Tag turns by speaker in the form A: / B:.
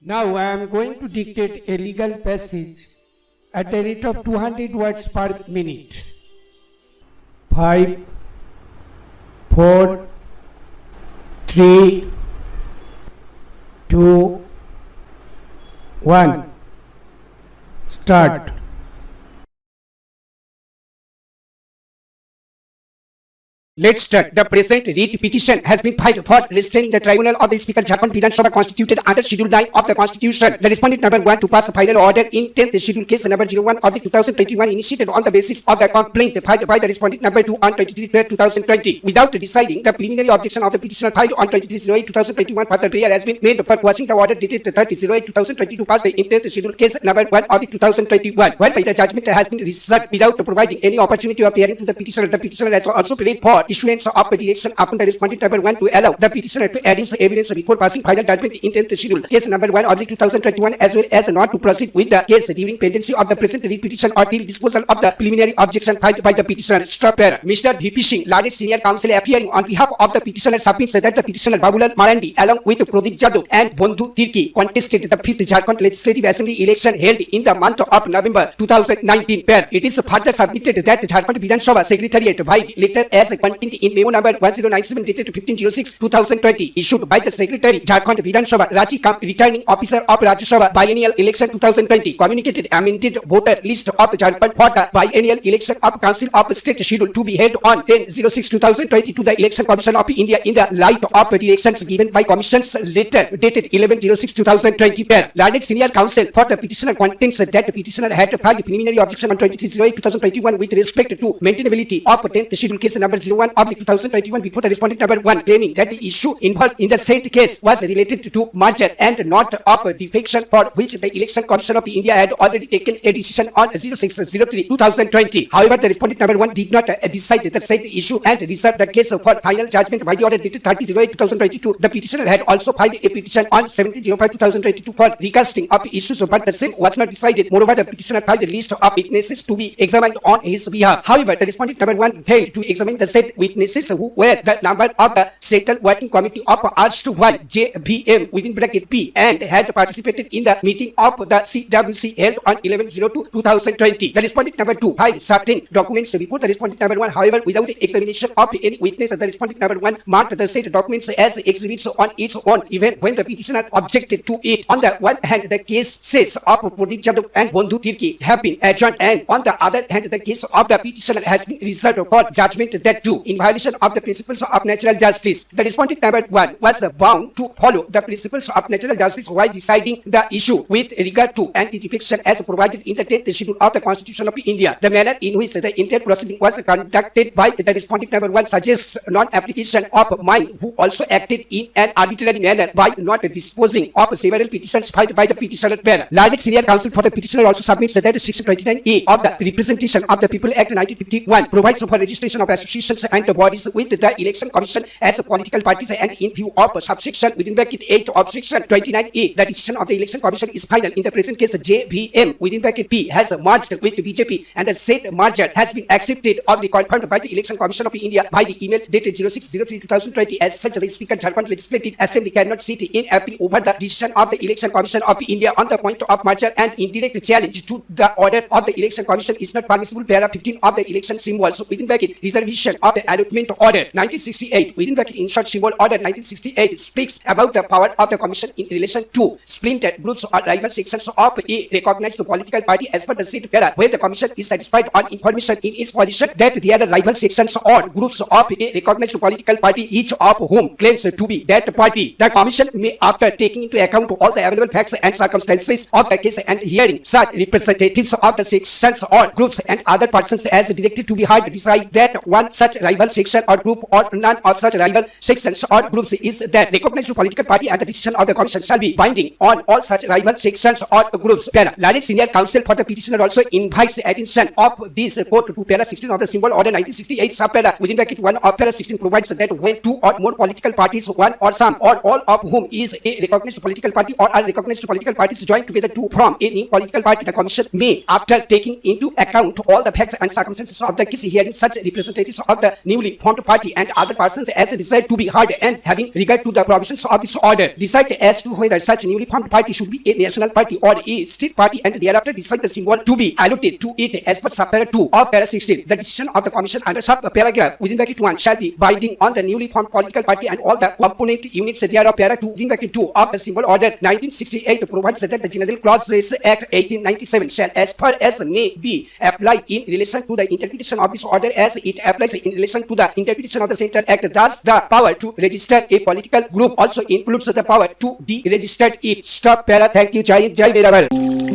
A: Now I am going to dictate a legal passage at the rate of 200 words per minute. 5, 4, 3, 2, 1. Start.
B: Let's start. The present writ petition has been filed for restraining the tribunal of the Speaker Jharkhand Vidhan Sabha constituted under Schedule 9 of the Constitution. The respondent number 1 to pass a final order in 10th schedule case number 01 of the 2021 initiated on the basis of the complaint filed by the respondent number 2 on 23/12/2020 without deciding the preliminary objection of the petitioner filed on 23/08/2021. Further prayer has been made for quashing the order dated 30/08/2022 passed in 10th schedule case number 1 of the 2021, whereby the judgment has been reserved without providing any opportunity of hearing to the petitioner. The petitioner has also prayed for issuance of a direction upon the respondent number 1 to allow the petitioner to adduce evidence before passing final judgment in 10th schedule case number 1 of the 2021, as well as not to proceed with the case during pendency of the present writ petition or till disposal of the preliminary objection filed by the petitioner. Stop here. Mr. V.P. Singh, learned senior counsel appearing on behalf of the petitioner, submits that the petitioner Babulal Marandi along with Pradeep Jadhav and Bondhu Tirki contested the 5th Jharkhand Legislative Assembly election held in the month of November 2019. Pair. It is further submitted that Jharkhand Vidhan Sabha Secretariat by letter as contained in memo number 1097 dated 15/06/2020 issued by the Secretary Jharkhand Vidhan Sabha Ranchi returning officer of Rajya Sabha biennial election 2020 communicated amended voter list of Jharkhand for the biennial election of Council of State schedule to be held on 10/06/2020 to the Election Commission of India in the light of directions given by Commission's letter dated 11/06/2020. Pair. Learned senior counsel for the petitioner contends that the petitioner had filed preliminary objection on 23/08/2021 with respect to maintainability of 10th schedule case number 01 of the 2021 before the respondent number 1, claiming that the issue involved in the said case was related to merger and not of defection, for which the Election Commission of India had already taken a decision on 06/03/2020. However, the respondent number 1 did not decide the said issue and reserved the case for final judgment by the order dated 30/08/2022. The petitioner had also filed a petition on 17/05/2022 for recasting of issues, but the same was not decided. Moreover, the petitioner filed a list of witnesses to be examined on his behalf. However, the respondent number 1 failed to examine the said witnesses who were the number of the Settled Working Committee of R/1 W.P.M within bracket P and had participated in the meeting of the CWC held on 11/02/2020. The respondent number 2 filed certain documents before the respondent number 1. However, without the examination of any witness, the respondent number 1 marked the said documents as exhibits on its own, even when the petitioner objected to it. On the one hand, the cases of Pradeep Jadhav and Bondhu Tirki have been adjourned, and on the other hand, the case of the petitioner has been reserved for judgment, that too in violation of the principles of natural justice. The respondent number 1 was bound to follow the principles of natural justice while deciding the issue with regard to anti-defection as provided in the 10th schedule of the Constitution of India. The manner in which the entire proceeding was conducted by the respondent number 1 suggests non-application of mine, who also acted in an arbitrary manner by not disposing of several petitions filed by the petitioner. Learned senior counsel for the petitioner also submits that Section 29A of the Representation of the People Act 1951 provides for registration of associations and bodies with the Election Commission as political parties, and in view of subsection within bracket 8 of Section 29A, the decision of the Election Commission is final. In the present case, W.P.M within bracket P has merged with BJP, and the said merger has been accepted or confirmed by the Election Commission of India by the email dated 06/03/2020. As such, the Speaker Jharkhand Legislative Assembly cannot sit in appeal over the decision of the Election Commission of India on the point of merger, and indirect challenge to the order of the Election Commission is not permissible. Para 15 of the election symbols within bracket reservation of the allotment order 1968 within bracket insert symbol order 1968 speaks about the power of the commission in relation to splinter groups or rival sections of a recognized political party. As per the said para, where the commission is satisfied on information in its position that they are rival sections or groups of a recognized political party, each of whom claims to be that party, the commission may, after taking into account all the available facts and circumstances of the case and hearing such representatives of the sections or groups and other persons as directed to be heard, decide that one such rival section or group or none of such rival sections or groups is that recognized political party, and the decision of the commission shall be binding on all such rival sections or groups. Para. Learned senior counsel for the petitioner also invites the attention of this court to para 16 of the symbol order 1968 subpara within bracket 1 of para 16 provides that when two or more political parties, one or some or all of whom is a recognized political party or are recognized political parties, join together to form a new political party, the commission may, after taking into account all the facts and circumstances of the case, hearing such representatives of the newly formed party and other persons as desired to be heard and having regard to the provisions of this order, decide as to whether such newly formed party should be a national party or a state party and thereafter decide the symbol to be allotted to it as per subpara 2 of para 16. The decision of the commission under subparagraph within bracket 1 shall be binding on the newly formed political party and all the component units thereof. Para 2 within bracket 2 of the symbol order 1968 provides that the General Clauses Act 1897 shall as far as may be apply in relation to the interpretation of this order as it applies in relation to the interpretation of the Central Act. Thus, the power to register a political group also includes the power to deregister it. Stop para. Thank you. Jai Hind, Jai Veeravar.